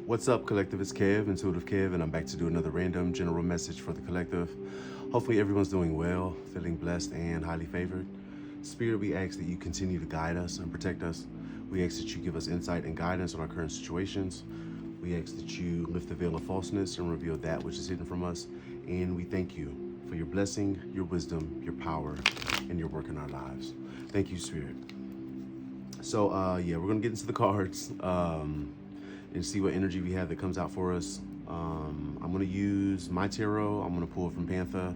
What's up, Collective? It's Kev, IntuitiveKev, and I'm back to do another random general message for the collective. Hopefully everyone's doing well, feeling blessed and highly favored. Spirit, we ask that you continue to guide us and protect us. We ask that you give us insight and guidance on our current situations. We ask that you lift the veil of falseness and reveal that which is hidden from us. And we thank you for your blessing, your wisdom, your power, and your work in our lives. Thank you, Spirit. So, we're going to get into the cards. And see what energy we have that comes out for us. I'm going to use my tarot. I'm going to pull from Panther,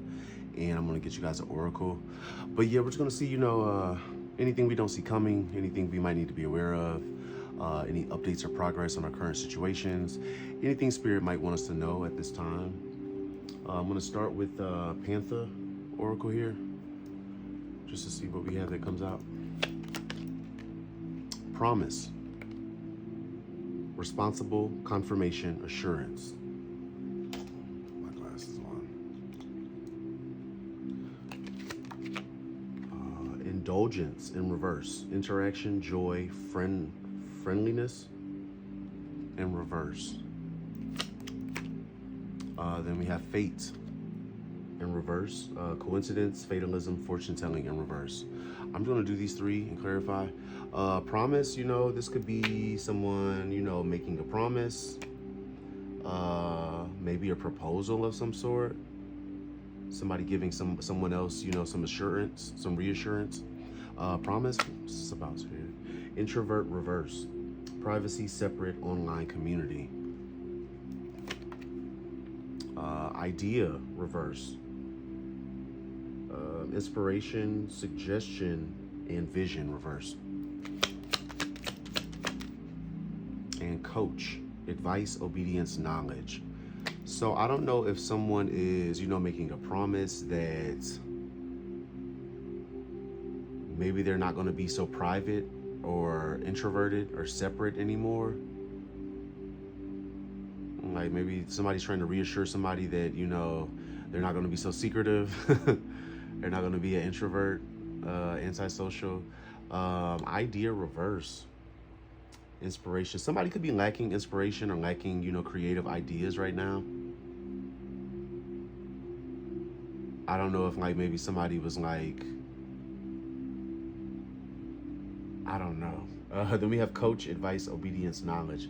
and I'm going to get you guys an oracle. But yeah, we're just going to see, anything we don't see coming, anything we might need to be aware of, any updates or progress on our current situations, anything Spirit might want us to know at this time. I'm going to start with Panther oracle here, just to see what we have that comes out. Promise. Responsible confirmation assurance. My glasses on. Indulgence in reverse. Interaction, joy, friendliness, and reverse. Then we have fate in reverse. Coincidence, fatalism, fortune telling in reverse. I'm going to do these three and clarify. Promise, this could be someone, making a promise, maybe a proposal of some sort, somebody giving someone else, some assurance, some reassurance. Promise, what's this about here? Introvert reverse, privacy, separate, online community. Idea reverse, inspiration, suggestion, and vision reverse. And coach, advice, obedience, knowledge. So I don't know if someone is, making a promise that maybe they're not going to be so private or introverted or separate anymore. Like maybe somebody's trying to reassure somebody that, they're not going to be so secretive. They're not going to be an introvert, antisocial. Idea reverse. Inspiration. Somebody could be lacking inspiration or lacking, creative ideas right now. I don't know if maybe somebody was I don't know. Then we have coach, advice, obedience, knowledge.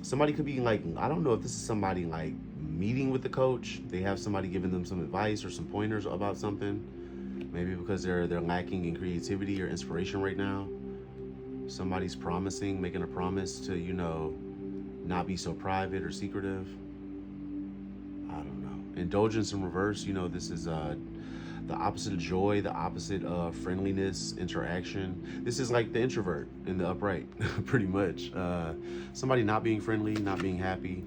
Somebody could be I don't know if this is somebody meeting with the coach. They have somebody giving them some advice or some pointers about something. Maybe because they're lacking in creativity or inspiration right now. Somebody's making a promise to, not be so private or secretive. I don't know. Indulgence in reverse, this is the opposite of joy, the opposite of friendliness, interaction. This is like the introvert in the upright, pretty much. Somebody not being friendly, not being happy.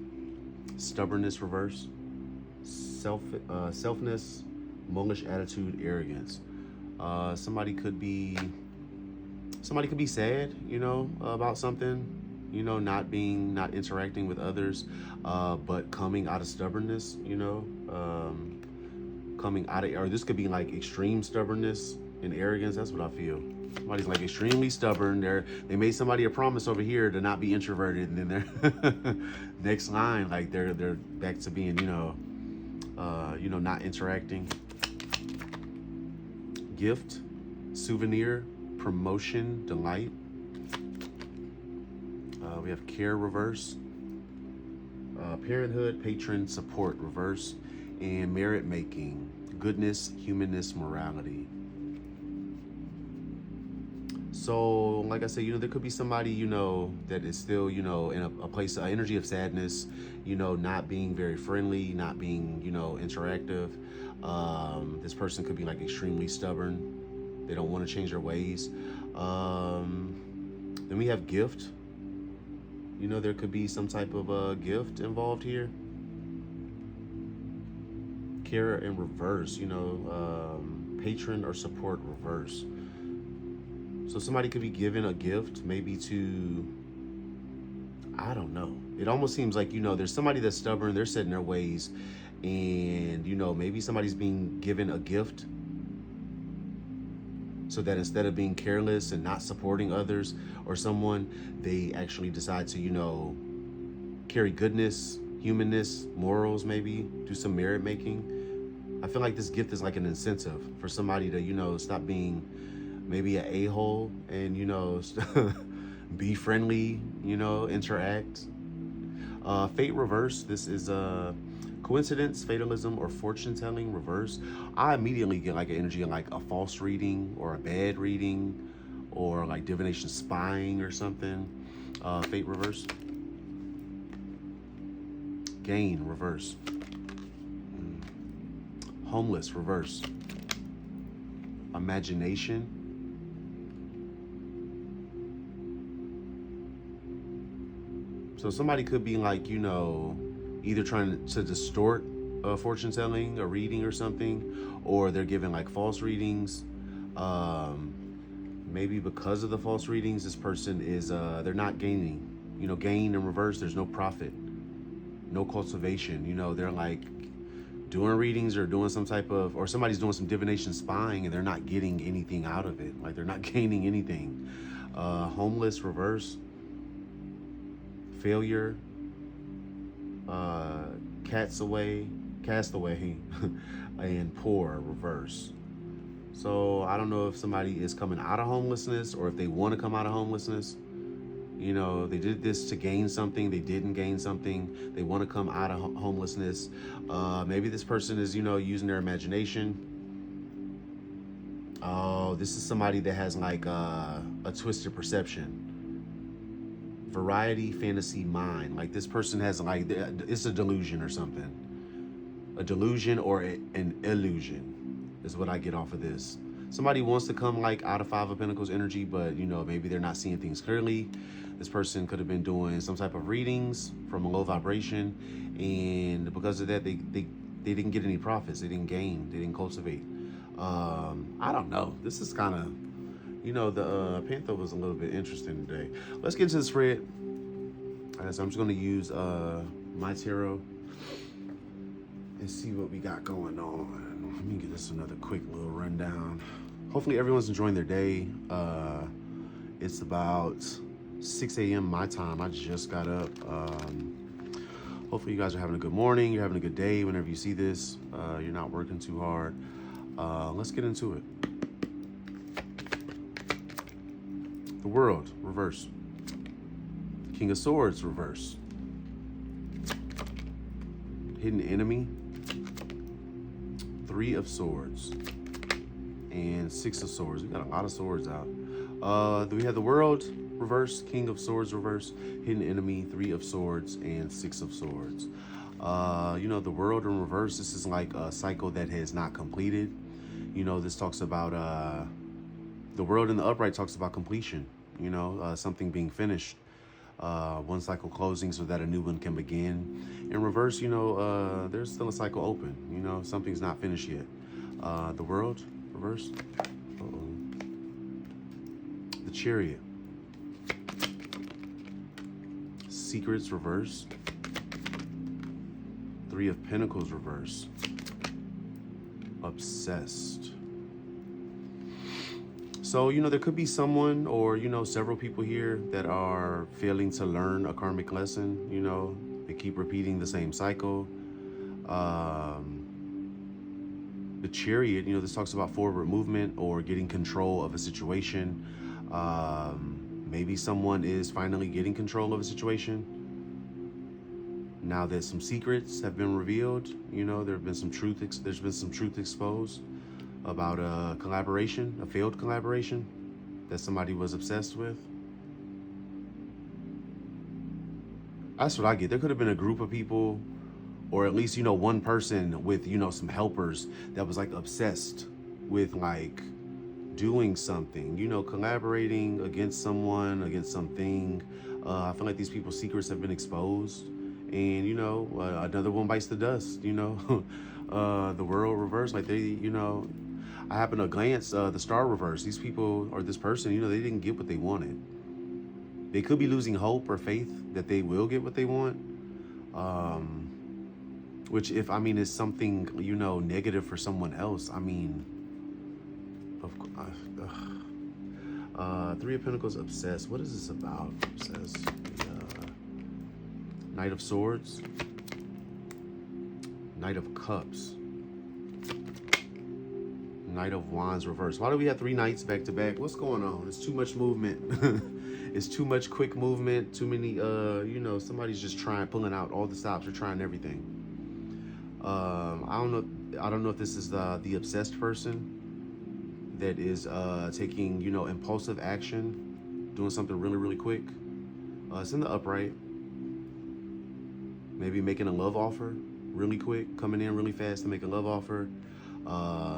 Stubbornness reverse. Selfness, monkish attitude, arrogance. Somebody could be sad, about something, not interacting with others, but coming out of stubbornness, or this could be extreme stubbornness and arrogance. That's what I feel. Somebody's extremely stubborn. They made somebody a promise over here to not be introverted, and then they're next line, they're back to being, not interacting. Gift, souvenir, promotion, delight. We have care reverse. Parenthood, patron, support reverse. And merit making, goodness, humanness, morality. So, like I said, there could be somebody, that is still, in a place, an energy of sadness, not being very friendly, not being, interactive. This person could be extremely stubborn. They don't want to change their ways. Then we have gift. There could be some type of gift involved here. Care in reverse, patron or support reverse. So somebody could be given a gift, maybe to, I don't know. It almost seems like, there's somebody that's stubborn, they're set in their ways, and, maybe somebody's being given a gift so that instead of being careless and not supporting others or someone, they actually decide to, carry goodness, humanness, morals, maybe do some merit making. I feel like this gift is like an incentive for somebody to, stop being maybe an a-hole and, be friendly, interact. Fate reverse. This is coincidence, fatalism, or fortune telling reverse. I immediately get like an energy of like a false reading or a bad reading or like divination spying or something. Fate reverse. Gain reverse. Homeless reverse. Imagination. So somebody could be like, either trying to distort fortune telling or reading or something, or they're giving like false readings. Maybe because of the false readings, this person is, they're not gaining. Gain in reverse, there's no profit, no cultivation. They're like doing readings or doing some type of, or somebody's doing some divination spying and they're not getting anything out of it. Like they're not gaining anything. Homeless reverse. Failure, castaway, and poor reverse. So I don't know if somebody is coming out of homelessness or if they want to come out of homelessness. They did this to gain something. They didn't gain something. They want to come out of homelessness. Maybe this person is, using their imagination. Oh, this is somebody that has like a twisted perception. Variety, fantasy, mind. Like this person has like, it's a delusion or something. A delusion or an illusion is what I get off of this. Somebody wants to come like out of Five of Pentacles energy, but maybe they're not seeing things clearly. This person could have been doing some type of readings from a low vibration, and because of that, they didn't get any profits. They didn't gain. They didn't cultivate. I don't know. This is kind of, the Panther was a little bit interesting today. Let's get into the spread. So I'm just going to use my tarot and see what we got going on. Let me give this another quick little rundown. Hopefully everyone's enjoying their day. It's about 6 a.m. my time. I just got up. Hopefully you guys are having a good morning. You're having a good day whenever you see this. You're not working too hard. Let's get into it. The World, reverse. King of Swords, reverse. Hidden Enemy. Three of Swords. And Six of Swords. We got a lot of swords out. We have the World, reverse. King of Swords, reverse. Hidden Enemy, Three of Swords, and Six of Swords. The World in reverse, this is like a cycle that has not completed. This talks about... The World in the upright talks about completion, something being finished, one cycle closing so that a new one can begin. In reverse, there's still a cycle open, something's not finished yet. The World, reverse. The Chariot. Secrets, reverse. Three of Pentacles, reverse. Obsessed. So, there could be someone or, several people here that are failing to learn a karmic lesson. They keep repeating the same cycle. The Chariot, this talks about forward movement or getting control of a situation. Maybe someone is finally getting control of a situation. Now that some secrets have been revealed, there have been some there's been some truth exposed about a collaboration, a failed collaboration that somebody was obsessed with. That's what I get. There could have been a group of people, or at least, one person with, some helpers that was like obsessed with like doing something, collaborating against someone, against something. I feel like these people's secrets have been exposed, and, another one bites the dust, the World reverse, like they, I happen to glance the Star reverse. These people or this person, they didn't get what they wanted. They could be losing hope or faith that they will get what they want. Which is something, negative for someone else, Of Three of Pentacles, obsessed. What is this about? Obsessed. Knight of Swords. Knight of Cups. Knight of Wands reverse. Why do we have three knights back to back? What's going on? It's too much movement. It's too much quick movement. Too many, somebody's just pulling out all the stops. They're trying everything. I don't know if this is the obsessed person that is taking, impulsive action, doing something really, really quick. It's in the upright. Maybe making a love offer really quick, coming in really fast to make a love offer.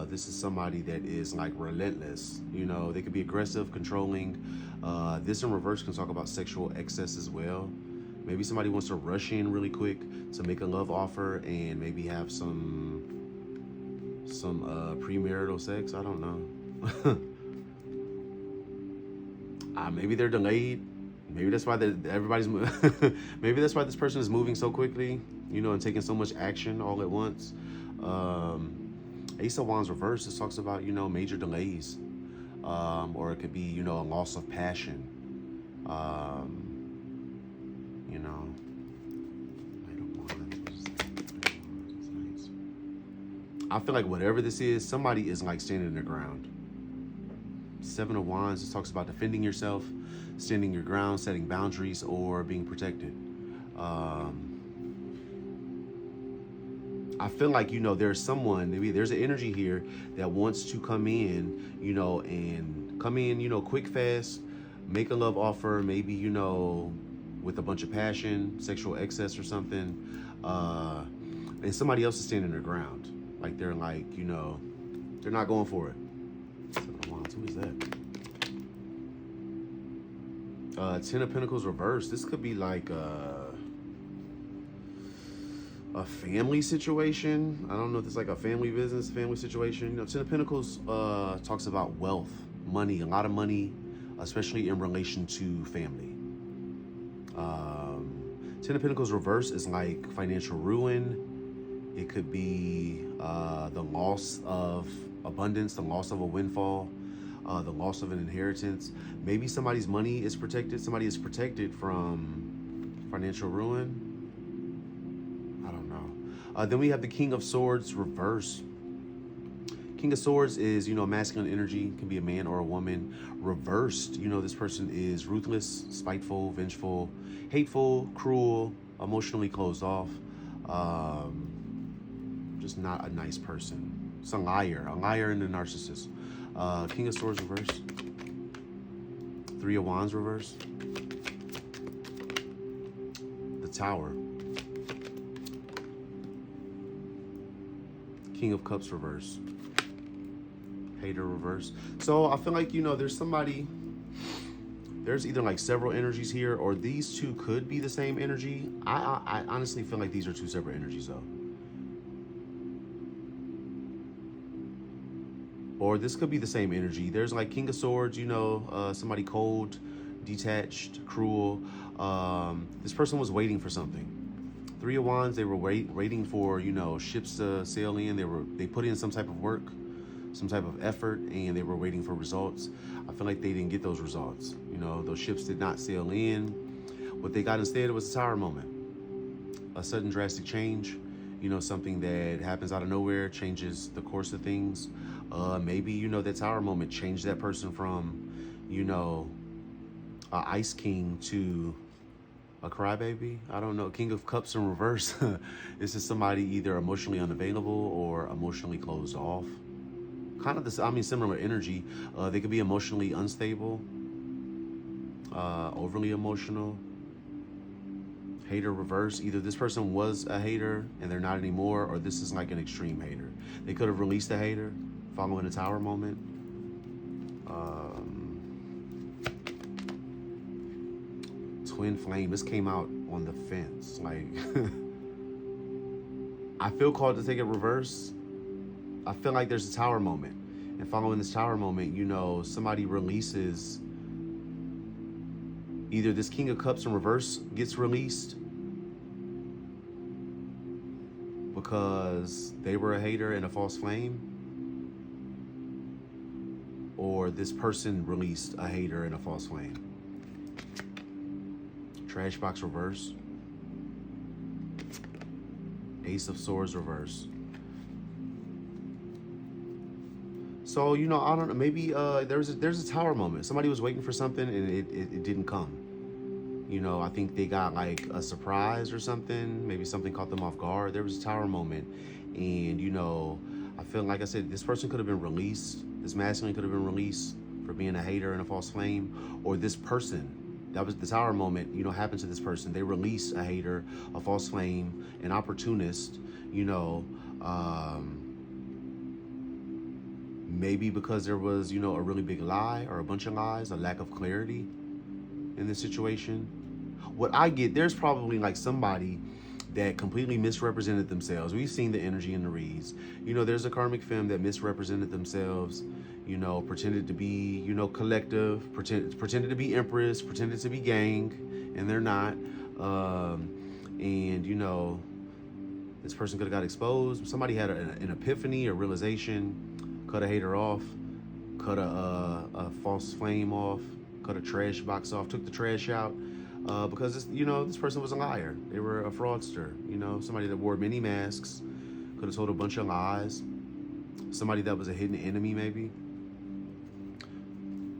This is somebody that is like relentless. They could be aggressive, controlling. This in reverse can talk about sexual excess as well. Maybe somebody wants to rush in really quick to make a love offer and maybe have some premarital sex. I don't know. Maybe they're delayed. Maybe that's why everybody's. Maybe that's why this person is moving so quickly, and taking so much action all at once. Ace of Wands reverse. This talks about major delays, or it could be a loss of passion. Knight of Wands. I feel like whatever this is, somebody is like standing their ground. Seven of Wands. This talks about defending yourself, standing your ground, setting boundaries, or being protected. I feel like, there's someone, maybe there's an energy here that wants to come in, and come in, quick, fast, make a love offer, maybe, with a bunch of passion, sexual excess or something. And somebody else is standing their ground. Like they're like, they're not going for it. Seven of Wands, who is that? Ten of Pentacles reversed. This could be like a family situation. I don't know if it's like a family business, family situation. Ten of Pentacles talks about wealth, money, a lot of money, especially in relation to family. Ten of Pentacles reverse is like financial ruin. It could be the loss of abundance, the loss of a windfall, the loss of an inheritance. Maybe somebody's money is protected. Somebody is protected from financial ruin. I don't know. Then we have the King of Swords reverse. King of Swords is, masculine energy. Can be a man or a woman. Reversed, this person is ruthless, spiteful, vengeful, hateful, cruel, emotionally closed off. Just not a nice person. It's a liar and a narcissist. King of Swords reverse. Three of Wands reverse. The Tower. King of Cups reverse. Hater reverse. So I feel like, there's somebody, there's either like several energies here, or these two could be the same energy. I honestly feel like these are two separate energies though. Or this could be the same energy. There's like King of Swords, somebody cold, detached, cruel. This person was waiting for something. Three of Wands, they were waiting for, ships to sail in. They put in some type of work, some type of effort, and they were waiting for results. I feel like they didn't get those results. Those ships did not sail in. What they got instead was a tower moment. A sudden drastic change, something that happens out of nowhere, changes the course of things. Maybe, that tower moment changed that person from, a Ice King to a crybaby. I don't know. King of Cups in reverse. This is somebody either emotionally unavailable or emotionally closed off. Kind of similar energy. They could be emotionally unstable, overly emotional. Hater reverse. Either this person was a hater and they're not anymore, or this is like an extreme hater. They could have released a hater following a tower moment. Twin flame. This came out on the fence. Like, I feel called to take it reverse. I feel like there's a tower moment. And following this tower moment, somebody releases, either this King of Cups in reverse gets released because they were a hater and a false flame, or this person released a hater in a false flame. Trash box reverse. Ace of Swords reverse. So, you know, I don't know, maybe there's a tower moment. Somebody was waiting for something and it didn't come. You know, I think they got like a surprise or something. Maybe something caught them off guard. There was a tower moment. And, you know, I feel like I said, this person could have been released. This masculine could have been released for being a hater and a false flame. Or this person, that was the tower moment, you know, happened to this person. They release a hater, a false flame, an opportunist, you know, maybe because there was, you know, a really big lie or a bunch of lies, a lack of clarity in this situation. What I get, there's probably like somebody that completely misrepresented themselves. We've seen the energy in the reads. You know, there's a karmic femme that misrepresented themselves, you know, pretended to be, you know, collective, pretended to be empress, pretended to be gang, and they're not. And, you know, this person could have got exposed. Somebody had an epiphany, a realization, cut a hater off, cut a false flame off, cut a trash box off, took the trash out. Because, you know, this person was a liar. They were a fraudster, you know, somebody that wore many masks, could have told a bunch of lies. Somebody that was a hidden enemy, maybe.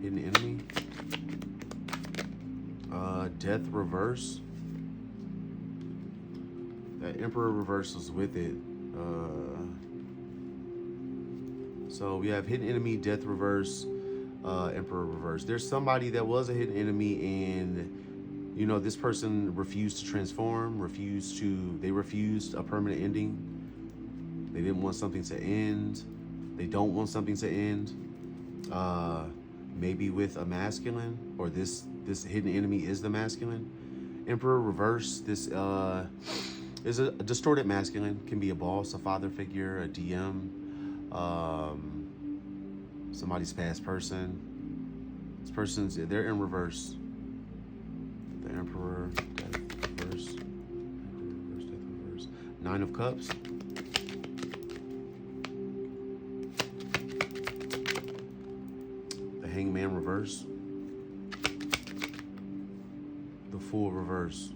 Hidden enemy. Death reverse. That Emperor reverse was with it. So we have hidden enemy, death reverse, Emperor reverse. There's somebody that was a hidden enemy and, you know, this person refused to transform, they refused a permanent ending. They didn't want something to end. They don't want something to end. Maybe with a masculine, or this hidden enemy is the masculine. Emperor reverse, this is a distorted masculine, can be a boss, a father figure, a DM, somebody's past person. This person's, they're in reverse. The Emperor, death reverse, Emperor reverse, death reverse. Nine of Cups. The Hangman reverse. The Fool reverse.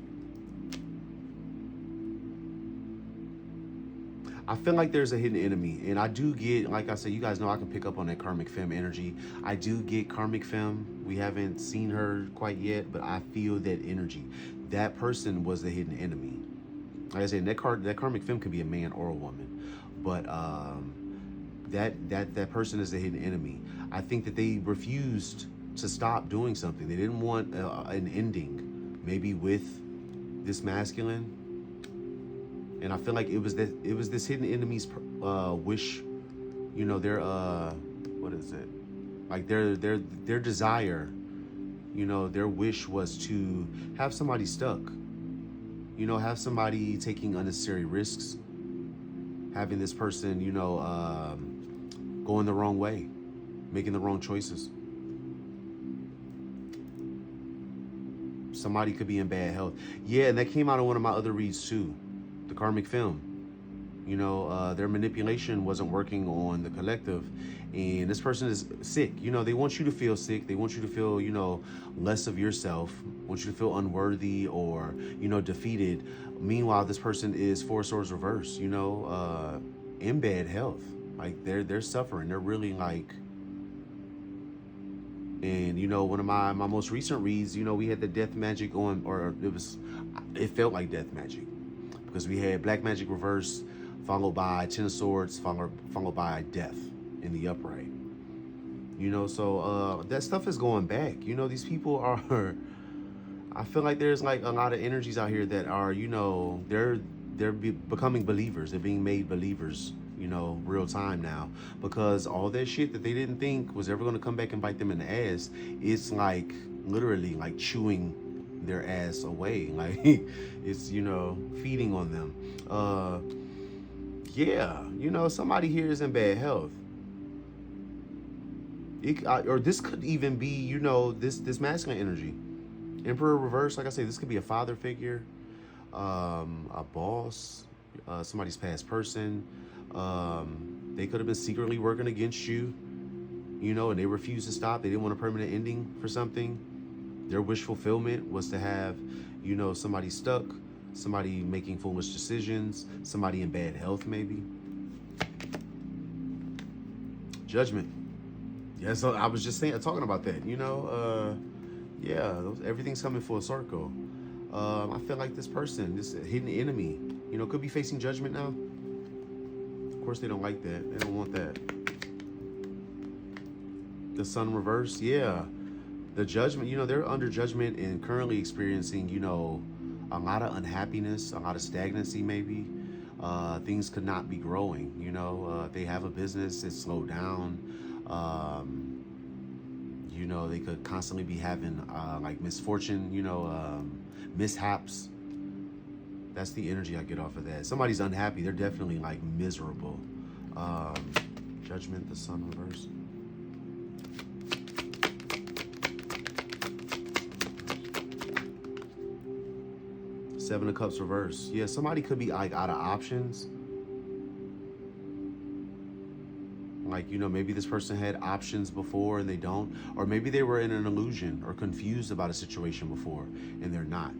I feel like there's a hidden enemy, and I do get, like I said, you guys know I can pick up on that karmic femme energy. I do get karmic femme. We haven't seen her quite yet, but I feel that energy. That person was the hidden enemy. Like I said, that karmic femme could be a man or a woman, but that person is the hidden enemy. I think that they refused to stop doing something. They didn't want an ending, maybe with this masculine. And I feel like it was this hidden enemy's wish, you know, their what is it? Like their desire, you know, their wish was to have somebody stuck, you know, have somebody taking unnecessary risks, having this person, you know, going the wrong way, making the wrong choices. Somebody could be in bad health. Yeah, and that came out in one of my other reads too. The karmic film, you know, their manipulation wasn't working on the collective, and this person is sick. You know, they want you to feel sick. They want you to feel, you know, less of yourself, want you to feel unworthy or, you know, defeated. Meanwhile, this person is Four Swords reverse, you know, in bad health. Like they're suffering. They're really like, and, you know, one of my most recent reads, you know, we had the death magic on, or it felt like death magic. Because we had black magic reverse, followed by Ten of Swords, followed by death in the upright. You know, so that stuff is going back. You know, these people are, I feel like there's like a lot of energies out here that are, you know, they're becoming believers. They're being made believers, you know, real time now. Because all that shit that they didn't think was ever going to come back and bite them in the ass, it's like literally like chewing their ass away. Like it's, you know, feeding on them. Yeah, you know, somebody here is in bad health. Or this could even be, you know, this masculine energy. Emperor reverse, like I say, this could be a father figure, a boss, somebody's past person. They could have been secretly working against you. and they refused to stop. They didn't want a permanent ending for something. Their wish fulfillment was to have, somebody stuck, somebody making foolish decisions, somebody in bad health maybe. Judgment. Yeah, so I was just talking about that, everything's coming full circle. I feel like this person, this hidden enemy, could be facing judgment now. Of course, they don't like that. They don't want that. The sun reversed, yeah. The judgment, they're under judgment and currently experiencing, a lot of unhappiness, a lot of stagnancy maybe. Things could not be growing, they have a business, it's slowed down. They could constantly be having like misfortune, mishaps. That's the energy I get off of that. Somebody's unhappy, they're definitely like miserable. Judgment, the sun reverse. Seven of Cups reverse. Yeah, somebody could be like out of options. Like, maybe this person had options before and they don't. Or maybe they were in an illusion or confused about a situation before and they're not.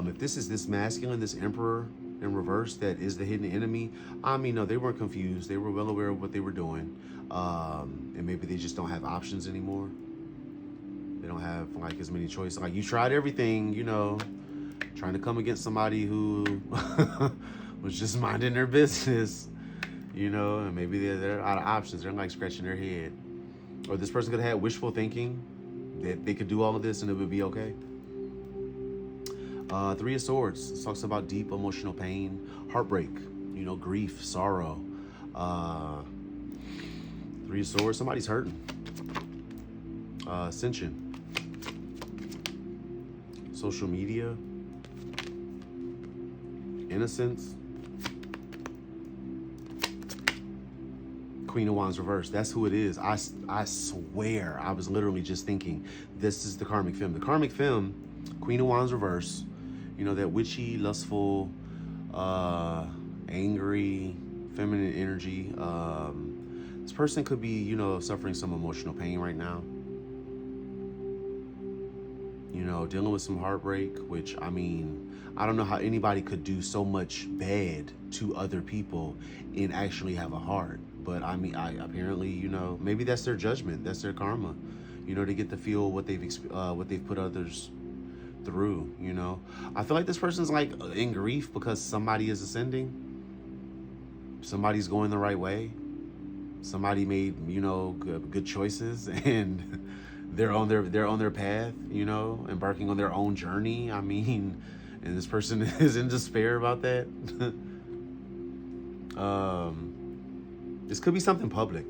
If this is this masculine, this emperor in reverse that is the hidden enemy, no, they weren't confused. They were well aware of what they were doing. And maybe they just don't have options anymore. They don't have like as many choices. Like you tried everything, trying to come against somebody who was just minding their business, and maybe they're out of options. They're like scratching their head. Or this person could have had wishful thinking that they could do all of this and it would be okay. Three of Swords. This talks about deep emotional pain, heartbreak, grief, sorrow. Three of Swords. Somebody's hurting. Ascension. Social media. Innocence. Queen of Wands reverse. That's who it is. I swear, I was literally just thinking, this is the karmic femme. The karmic femme, Queen of Wands reverse, that witchy, lustful, angry, feminine energy. This person could be, suffering some emotional pain right now. Dealing with some heartbreak, which, I don't know how anybody could do so much bad to other people and actually have a heart. But I apparently, maybe that's their judgment. That's their karma. They get to feel what they've put others through, I feel like this person's like in grief because somebody is ascending. Somebody's going the right way. Somebody made, good choices and they're on their path, embarking on their own journey. And this person is in despair about that. This could be something public.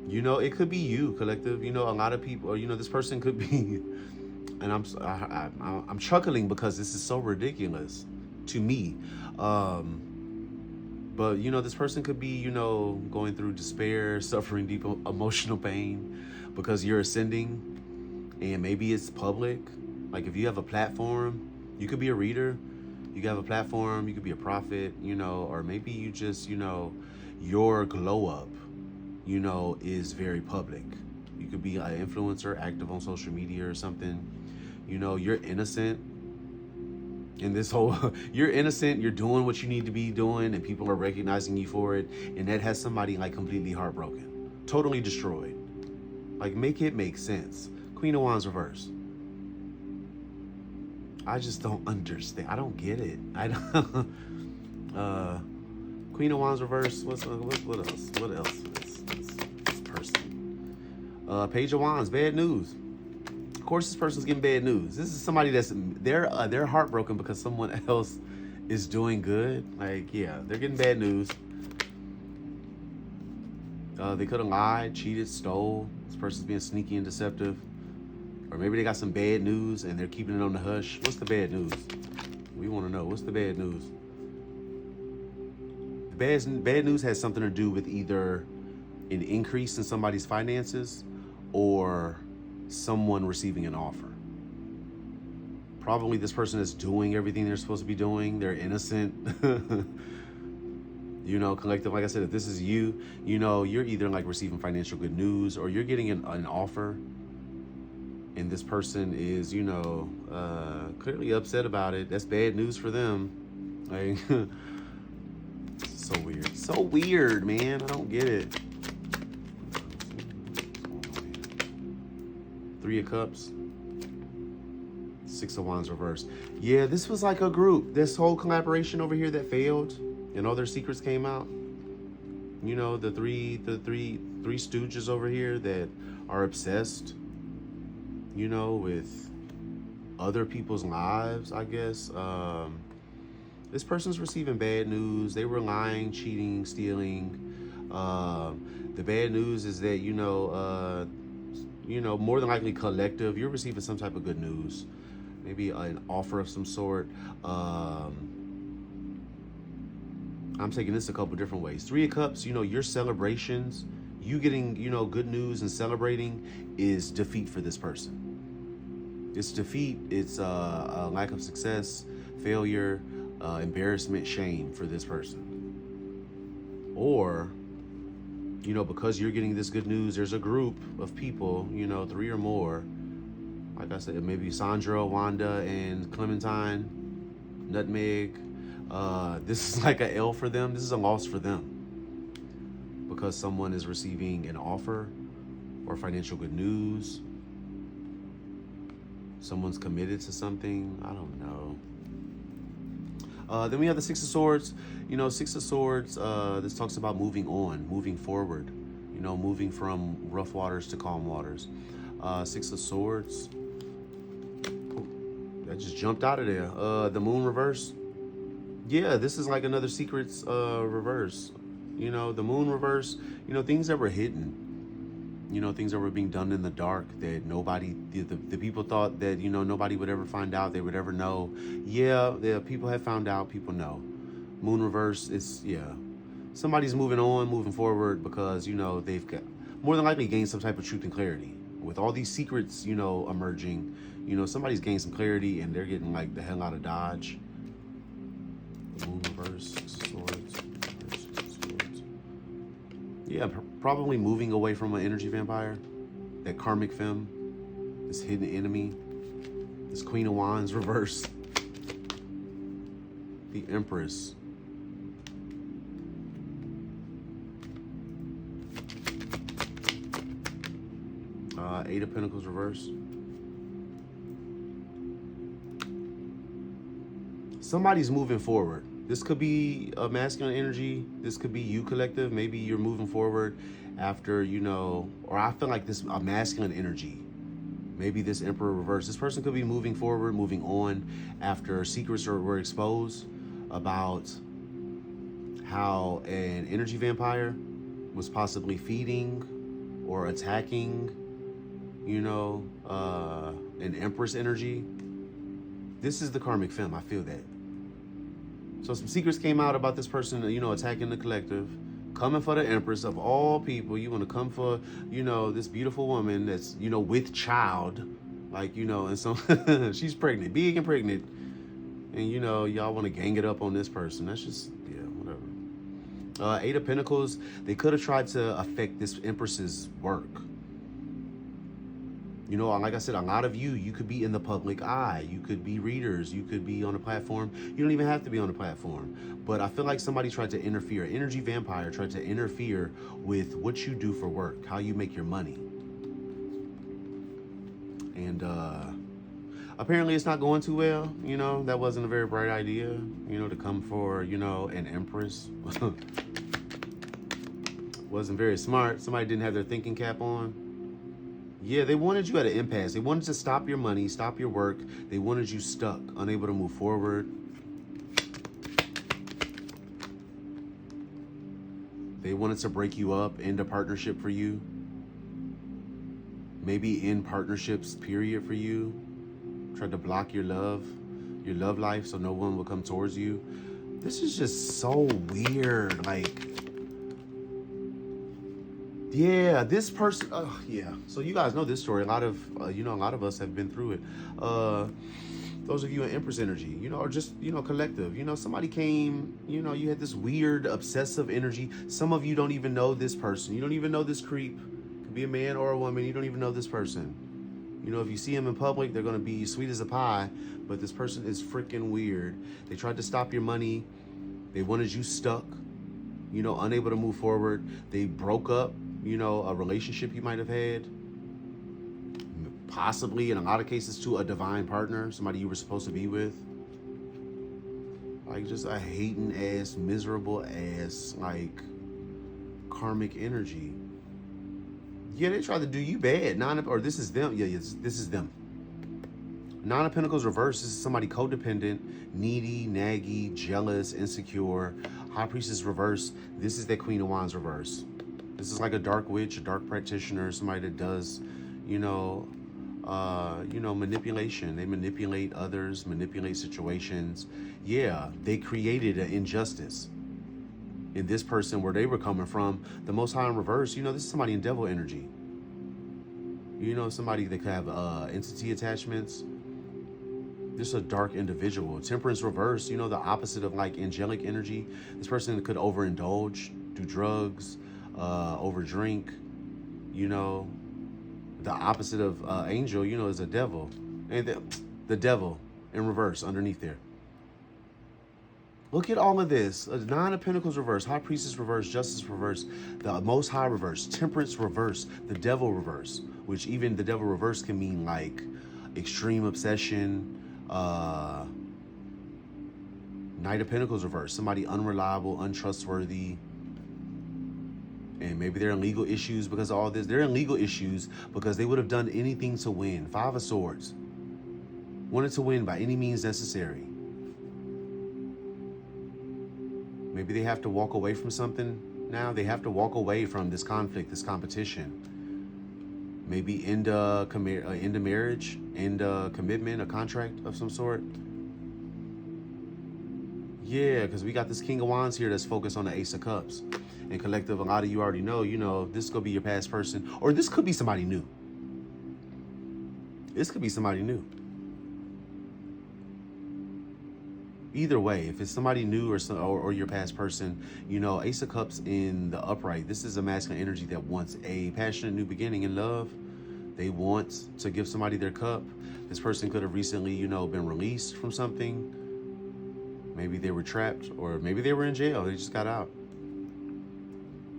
It could be you, collective. A lot of people, or this person could be. And I'm chuckling because this is so ridiculous to me. But this person could be, going through despair, suffering deep emotional pain because you're ascending, and maybe it's public. Like if you have a platform, you could be a reader. You could have a platform. You could be a prophet, or maybe you just, your glow up, is very public. You could be an influencer, active on social media or something. You're innocent in this whole, you're innocent, you're doing what you need to be doing and people are recognizing you for it. And that has somebody like completely heartbroken, totally destroyed. Like make it make sense. Queen of Wands reverse. I just don't understand. I don't get it. I don't. Queen of Wands reverse. What else? What else? This person. Page of Wands. Bad news. Of course, this person's getting bad news. This is somebody that's they're heartbroken because someone else is doing good. Like yeah, they're getting bad news. They could have lied, cheated, stole. This person's being sneaky and deceptive. Or maybe they got some bad news and they're keeping it on the hush. What's the bad news? We want to know. What's the bad news? The bad news has something to do with either an increase in somebody's finances or someone receiving an offer. Probably this person is doing everything they're supposed to be doing. They're innocent. You know, collective, like I said, if this is you, you know, you're either like receiving financial good news or you're getting an offer, and this person is, you know, clearly upset about it. That's bad news for them. Like, so weird. So weird, man. I don't get it. Three of Cups. Six of Wands reversed. Yeah, this was like a group. This whole collaboration over here that failed and all their secrets came out. You know, the three stooges over here that are obsessed, you know, with other people's lives, I guess. This person's receiving bad news. They were lying, cheating, stealing. The bad news is that, you know, more than likely collective, you're receiving some type of good news. Maybe an offer of some sort. I'm taking this a couple different ways. Three of Cups, you know, your celebrations, you getting, you know, good news and celebrating is defeat for this person. It's defeat. It's a lack of success, failure, embarrassment, shame for this person. Or, you know, because you're getting this good news, there's a group of people, you know, three or more. Like I said, maybe Sandra, Wanda, and Clementine, Nutmeg. This is like an L for them. This is a loss for them. Because someone is receiving an offer or financial good news. Someone's committed to something. I don't know. Then we have the Six of Swords. You know, Six of Swords, this talks about moving on, moving forward. You know, moving from rough waters to calm waters. Six of Swords. That just jumped out of there. The Moon reverse. Yeah, this is like another Secrets reverse. You know, the Moon reverse, you know, things that were hidden. You know, things that were being done in the dark that nobody, the people thought that, you know, nobody would ever find out, they would ever know. Yeah, the people have found out, people know. Moon reverse, it's, yeah. Somebody's moving on, moving forward because, you know, they've got, more than likely gained some type of truth and clarity. With all these secrets, you know, emerging, you know, somebody's gained some clarity and they're getting like the hell out of Dodge. Moon reverse, swords, swords. Yeah, probably moving away from an energy vampire, that karmic femme, this hidden enemy, this Queen of Wands reverse, the Empress. Eight of Pentacles reverse. Somebody's moving forward. This could be a masculine energy. This could be you, collective. Maybe you're moving forward after, you know, or I feel like this, a masculine energy. Maybe this Emperor reverse. This person could be moving forward, moving on after secrets were exposed about how an energy vampire was possibly feeding or attacking, you know, an Empress energy. This is the karmic femme. I feel that. So some secrets came out about this person, you know, attacking the collective, coming for the Empress of all people. You want to come for, you know, this beautiful woman that's, you know, with child, like, you know, and so she's pregnant, big and pregnant. And, you know, y'all want to gang it up on this person. That's just, yeah, whatever. Eight of Pentacles, they could have tried to affect this Empress's work. You know, like I said, a lot of you could be in the public eye. You could be readers. You could be on a platform. You don't even have to be on a platform. But I feel like somebody tried to interfere. An energy vampire tried to interfere with what you do for work, how you make your money. And apparently it's not going too well. You know, that wasn't a very bright idea, you know, to come for, you know, an Empress. Wasn't very smart. Somebody didn't have their thinking cap on. Yeah, they wanted you at an impasse. They wanted to stop your money, stop your work. They wanted you stuck, unable to move forward. They wanted to break you up, end a partnership for you. Maybe end partnerships, period, for you. Tried to block your love life, so no one will come towards you. This is just so weird. Like, yeah, this person, yeah. So you guys know this story. A lot of, you know, a lot of us have been through it. Those of you in Empress energy, or just, collective, somebody came, you had this weird obsessive energy. Some of you don't even know this person. You don't even know this creep. Could be a man or a woman. You don't even know this person. If you see them in public, they're going to be sweet as a pie, but this person is freaking weird. They tried to stop your money. They wanted you stuck, unable to move forward. They broke up, a relationship you might have had. Possibly, in a lot of cases, to a divine partner, somebody you were supposed to be with. Like just a hating ass, miserable ass, like karmic energy. Yeah, they tried to do you bad. This is them. Yeah, this is them. Nine of Pentacles reverse. This is somebody codependent, needy, naggy, jealous, insecure. High Priestess reverse. This is that Queen of Wands reverse. This is like a dark witch, a dark practitioner, somebody that does, manipulation. They manipulate others, manipulate situations. Yeah, they created an injustice in this person where they were coming from. The Most High in reverse, this is somebody in devil energy. Somebody that could have entity attachments. This is a dark individual. Temperance reverse, the opposite of like angelic energy. This person could overindulge, do drugs, overdrink. The opposite of angel, is a devil. And the devil in reverse underneath there. Look at all of this. Nine of Pentacles reverse, High Priestess reverse, Justice reverse, the Most High reverse, Temperance reverse, the Devil reverse, which even the Devil reverse can mean like extreme obsession, Knight of Pentacles reverse, somebody unreliable, untrustworthy, and maybe they're in legal issues because of all this. They're in legal issues because they would have done anything to win. Five of Swords. Wanted to win by any means necessary. Maybe they have to walk away from something now. They have to walk away from this conflict, this competition. Maybe end a marriage, end a commitment, a contract of some sort. Yeah, because we got this King of Wands here that's focused on the Ace of Cups. And collective, a lot of you already know, this could be your past person. Or this could be somebody new. This could be somebody new. Either way, if it's somebody new or your past person, Ace of Cups in the upright, this is a masculine energy that wants a passionate new beginning in love. They want to give somebody their cup. This person could have recently, been released from something. Maybe they were trapped, or maybe they were in jail. They just got out.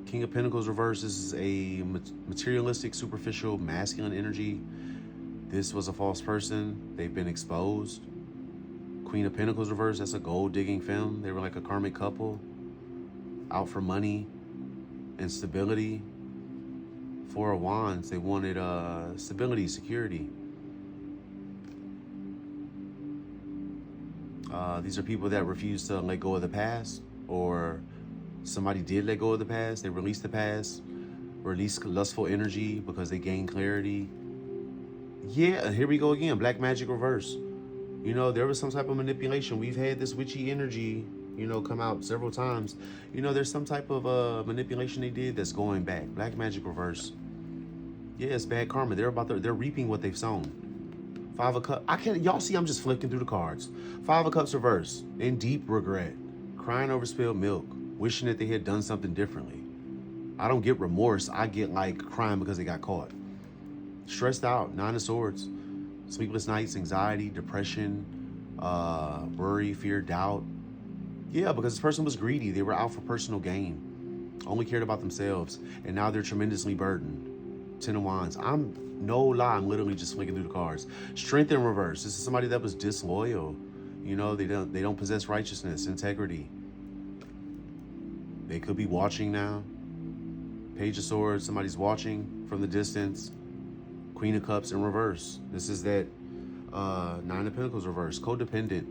King of Pentacles reverse. This is a materialistic, superficial, masculine energy. This was a false person. They've been exposed. Queen of Pentacles reverse. That's a gold digging femme. They were like a karmic couple, out for money and stability. Four of Wands. They wanted stability, security. These are people that refuse to let go of the past, or somebody did let go of the past. They released the past, released lustful energy because they gained clarity. Yeah, here we go again. Black magic reverse. There was some type of manipulation. We've had this witchy energy, come out several times. There's some type of manipulation they did that's going back. Black magic reverse. Yeah, it's bad karma. They're reaping what they've sown. Five of Cups. Y'all see I'm just flicking through the cards. Five of Cups reverse. In deep regret. Crying over spilled milk. Wishing that they had done something differently. I don't get remorse. I get like crying because they got caught. Stressed out. Nine of Swords. Sleepless nights, anxiety, depression, worry, fear, doubt. Yeah, because this person was greedy. They were out for personal gain. Only cared about themselves. And now they're tremendously burdened. Ten of Wands. No lie, I'm literally just flicking through the cards. Strength in reverse. This is somebody that was disloyal. They don't possess righteousness, integrity. They could be watching now. Page of Swords, somebody's watching from the distance. Queen of Cups in reverse. This is that Nine of Pentacles reverse. Codependent,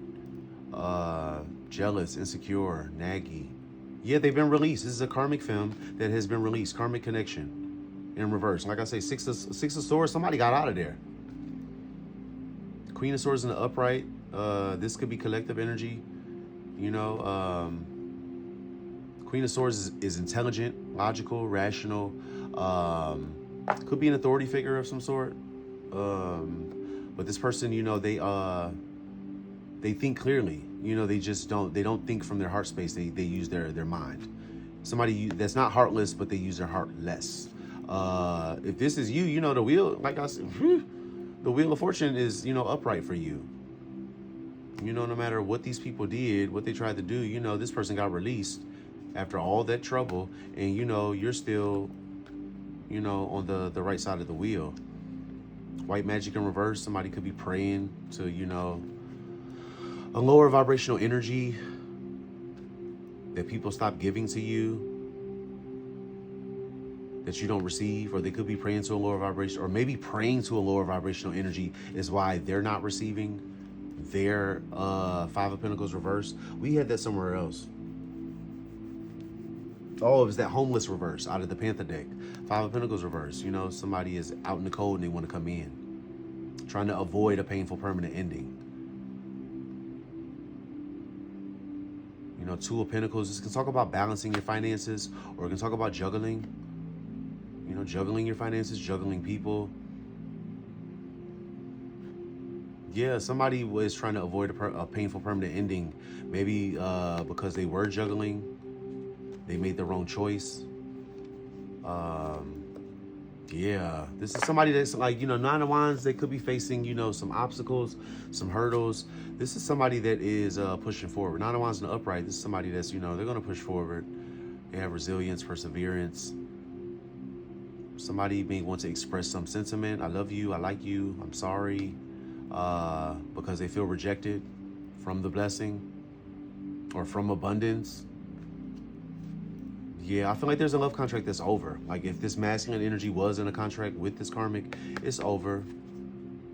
jealous, insecure, naggy. Yeah, they've been released. This is a karmic femme that has been released. Karmic connection in reverse. Like I say, Six of Swords, somebody got out of there. Queen of Swords in the upright. This could be collective energy. Queen of Swords is intelligent, logical, rational. Could be an authority figure of some sort. But this person, They think clearly. They just don't think from their heart space. They use their mind. Somebody that's not heartless, but they use their heart less. If this is you, the wheel, like I said, the wheel of fortune is, upright for you. No matter what these people did, what they tried to do, this person got released after all that trouble, and you're still, on the right side of the wheel. White magic in reverse. Somebody could be praying to, a lower vibrational energy that people stop giving to you, that you don't receive, or they could be praying to a lower vibration, or maybe praying to a lower vibrational energy is why they're not receiving their Five of Pentacles reverse. We had that somewhere else. Oh, it was that homeless reverse out of the Panther deck. Five of Pentacles reverse. Somebody is out in the cold and they want to come in, trying to avoid a painful permanent ending. Two of Pentacles. This can talk about balancing your finances, or it can talk about juggling. Juggling your finances, juggling people. Yeah, somebody was trying to avoid a painful permanent ending. Maybe because they were juggling, they made the wrong choice. Yeah, this is somebody that's like, Nine of Wands, they could be facing, some obstacles, some hurdles. This is somebody that is pushing forward. Nine of Wands in the upright, this is somebody that's, they're going to push forward. They have resilience, perseverance. Somebody may want to express some sentiment. I love you, I like you, I'm sorry, because they feel rejected from the blessing or from abundance. Yeah, I feel like there's a love contract that's over. Like if this masculine energy was in a contract with this karmic, it's over.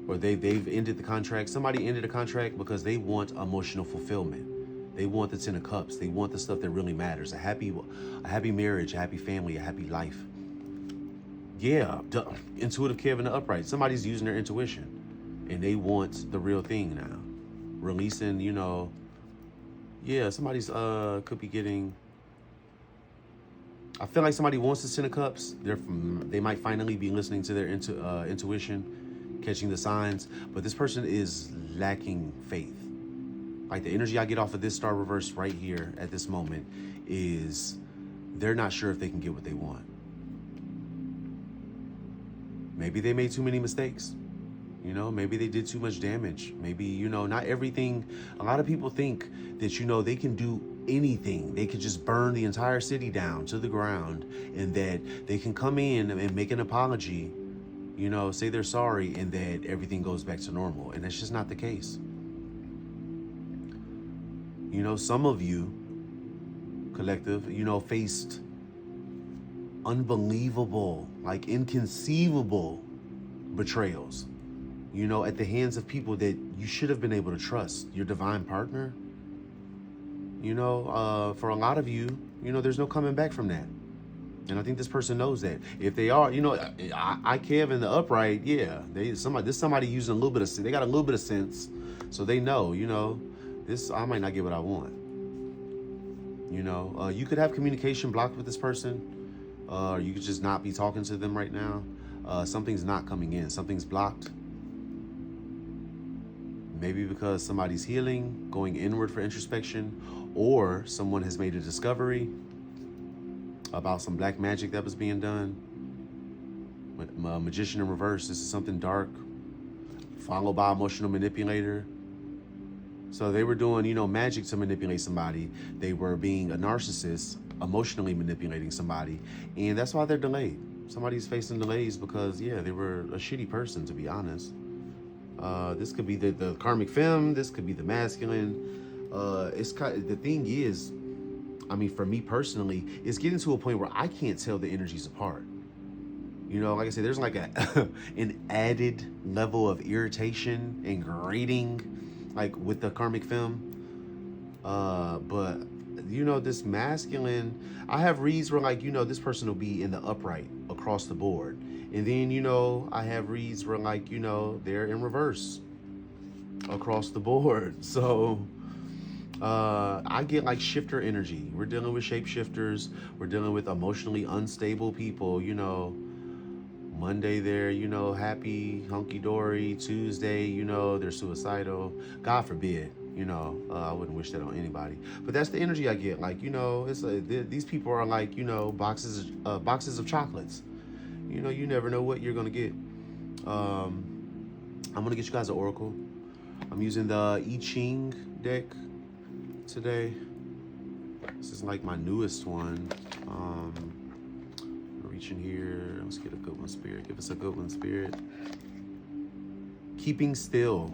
Or they've ended the contract. Somebody ended a contract because they want emotional fulfillment. They want the Ten of Cups. They want the stuff that really matters. A happy marriage, a happy family, a happy life. Yeah, IntuitiveKev in the upright. Somebody's using their intuition and they want the real thing now. Releasing, yeah, somebody's could be getting, I feel like somebody wants the Ten of Cups. They might finally be listening to their intuition, catching the signs, but this person is lacking faith. Like the energy I get off of this star reverse right here at this moment is they're not sure if they can get what they want. Maybe they made too many mistakes. Maybe they did too much damage. Maybe, not everything. A lot of people think that, they can do anything. They could just burn the entire city down to the ground, and that they can come in and make an apology, say they're sorry, and that everything goes back to normal. And that's just not the case. Some of you, collective, faced unbelievable, like inconceivable betrayals, at the hands of people that you should have been able to trust, your divine partner. For a lot of you, there's no coming back from that. And I think this person knows that. If they are, I Kev in the upright, yeah, somebody using a little bit of, they got a little bit of sense. So they know, this, I might not get what I want. You could have communication blocked with this person. You could just not be talking to them right now. Something's not coming in. Something's blocked. Maybe because somebody's healing, going inward for introspection, or someone has made a discovery about some black magic that was being done. Magician in reverse, this is something dark, followed by emotional manipulator. So they were doing, magic to manipulate somebody. They were being a narcissist, emotionally manipulating somebody. And that's why they're delayed. Somebody's facing delays because, yeah, they were a shitty person, to be honest. This could be the karmic femme. This could be the masculine. The thing is, for me personally, it's getting to a point where I can't tell the energies apart. Like I said, there's like an added level of irritation and grating, like with the karmic femme. But this masculine, I have reads where this person will be in the upright across the board. And then, I have reads where they're in reverse across the board. So I get like shifter energy. We're dealing with shapeshifters. We're dealing with emotionally unstable people, Monday they're, happy, hunky-dory. Tuesday, they're suicidal. God forbid. I wouldn't wish that on anybody. But that's the energy I get. Like, it's these people are like, boxes of chocolates. You never know what you're gonna get. I'm gonna get you guys an oracle. I'm using the I Ching deck today. This is like my newest one. Reach in here. Let's get a good one, Spirit. Give us a good one, Spirit. Keeping still.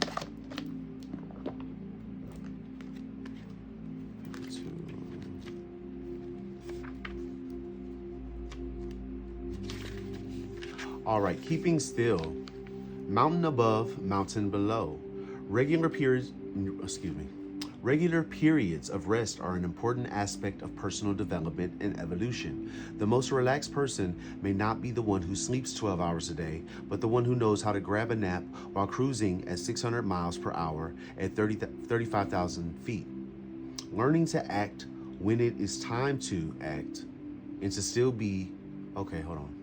All right, keeping still. Mountain above, mountain below. Regular periods of rest are an important aspect of personal development and evolution. The most relaxed person may not be the one who sleeps 12 hours a day, but the one who knows how to grab a nap while cruising at 600 miles per hour at 35,000 feet. Learning to act when it is time to act and to still be... Okay, hold on.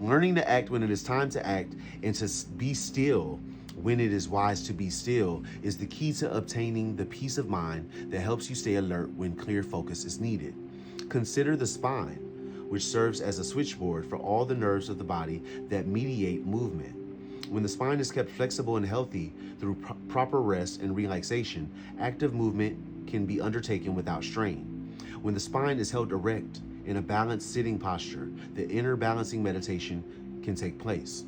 Learning to act when it is time to act and to be still when it is wise to be still is the key to obtaining the peace of mind that helps you stay alert when clear focus is needed. Consider the spine, which serves as a switchboard for all the nerves of the body that mediate movement. When the spine is kept flexible and healthy through proper rest and relaxation, active movement can be undertaken without strain. When the spine is held erect in a balanced sitting posture, the inner balancing meditation can take place.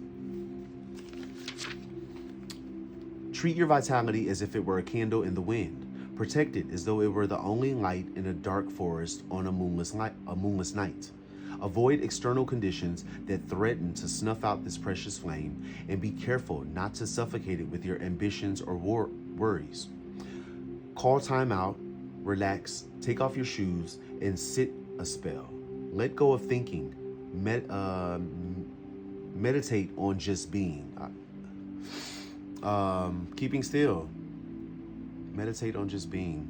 Treat your vitality as if it were a candle in the wind. Protect it as though it were the only light in a dark forest on a moonless night. Avoid external conditions that threaten to snuff out this precious flame, and be careful not to suffocate it with your ambitions or worries. Call time out, relax, take off your shoes, and sit a spell. Let go of thinking. Meditate on just being. Keeping still. Meditate on just being.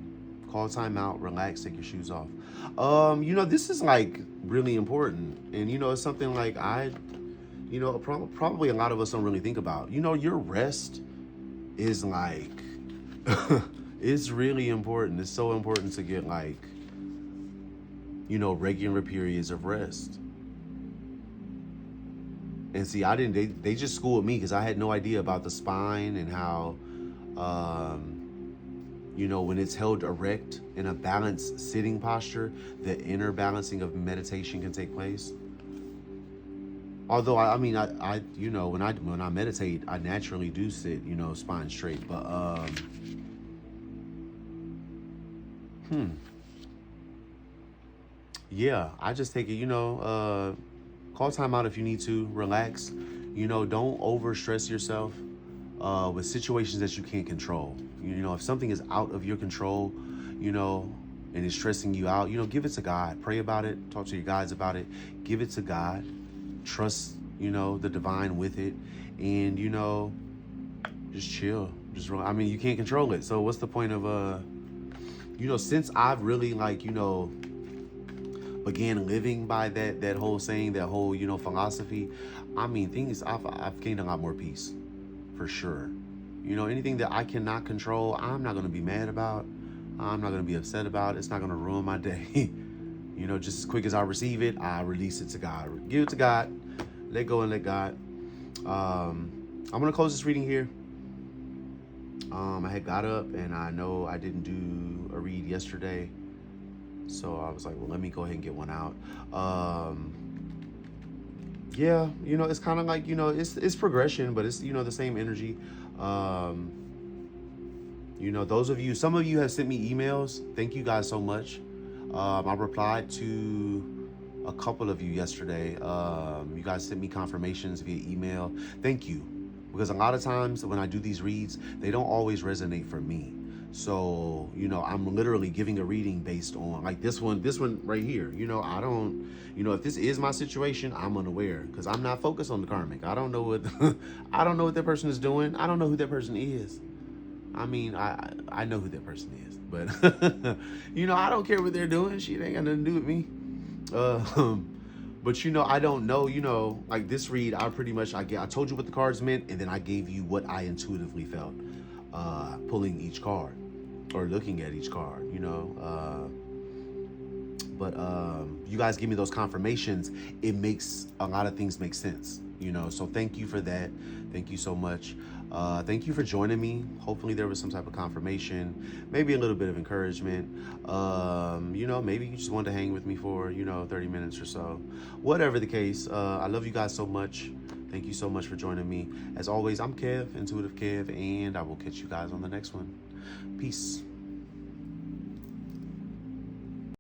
Call time out, relax, take your shoes off. This is like really important. And it's something like probably a lot of us don't really think about. Your rest is like it's really important. It's so important to get like regular periods of rest. And see, they just schooled me because I had no idea about the spine and how, when it's held erect in a balanced sitting posture, the inner balancing of meditation can take place. Although, when I meditate, I naturally do sit, spine straight. But, yeah, I just take it, call time out if you need to, relax. Don't overstress yourself with situations that you can't control. If something is out of your control, and is stressing you out, give it to God. Pray about it. Talk to your guides about it. Give it to God. Trust, the divine with it. And, just chill. You can't control it. So what's the point of, since I've really began living by that whole saying, that whole, philosophy, I've gained a lot more peace, for sure. Anything that I cannot control, I'm not going to be mad about. I'm not going to be upset about. It's not going to ruin my day. Just as quick as I receive it, I release it to God. Give it to God. Let go and let God. I'm going to close this reading here. I had got up and I know I didn't do a read yesterday. So I was like, well, let me go ahead and get one out. Yeah, it's kind of like, it's progression, but it's, the same energy. Those of you, some of you have sent me emails. Thank you guys so much. I replied to a couple of you yesterday. You guys sent me confirmations via email. Thank you. Because a lot of times when I do these reads, they don't always resonate for me. So, I'm literally giving a reading based on like this one right here. I don't, if this is my situation, I'm unaware because I'm not focused on the karmic. I don't know what, I don't know what that person is doing. I don't know who that person is. I know who that person is, but I don't care what they're doing. Shit ain't got nothing to do with me. But I don't know, like this read, I told you what the cards meant, and then I gave you what I intuitively felt. pulling each card or looking at each card, you know. But you guys give me those confirmations. It makes a lot of things make sense, you know. So thank you for that. Thank you so much. Thank you for joining me. Hopefully there was some type of confirmation, maybe a little bit of encouragement. You know, maybe you just wanted to hang with me for, you know, 30 minutes or so. Whatever the case, I love you guys so much. Thank you so much for joining me. As always, I'm Kev, IntuitiveKev, and I will catch you guys on the next one. Peace.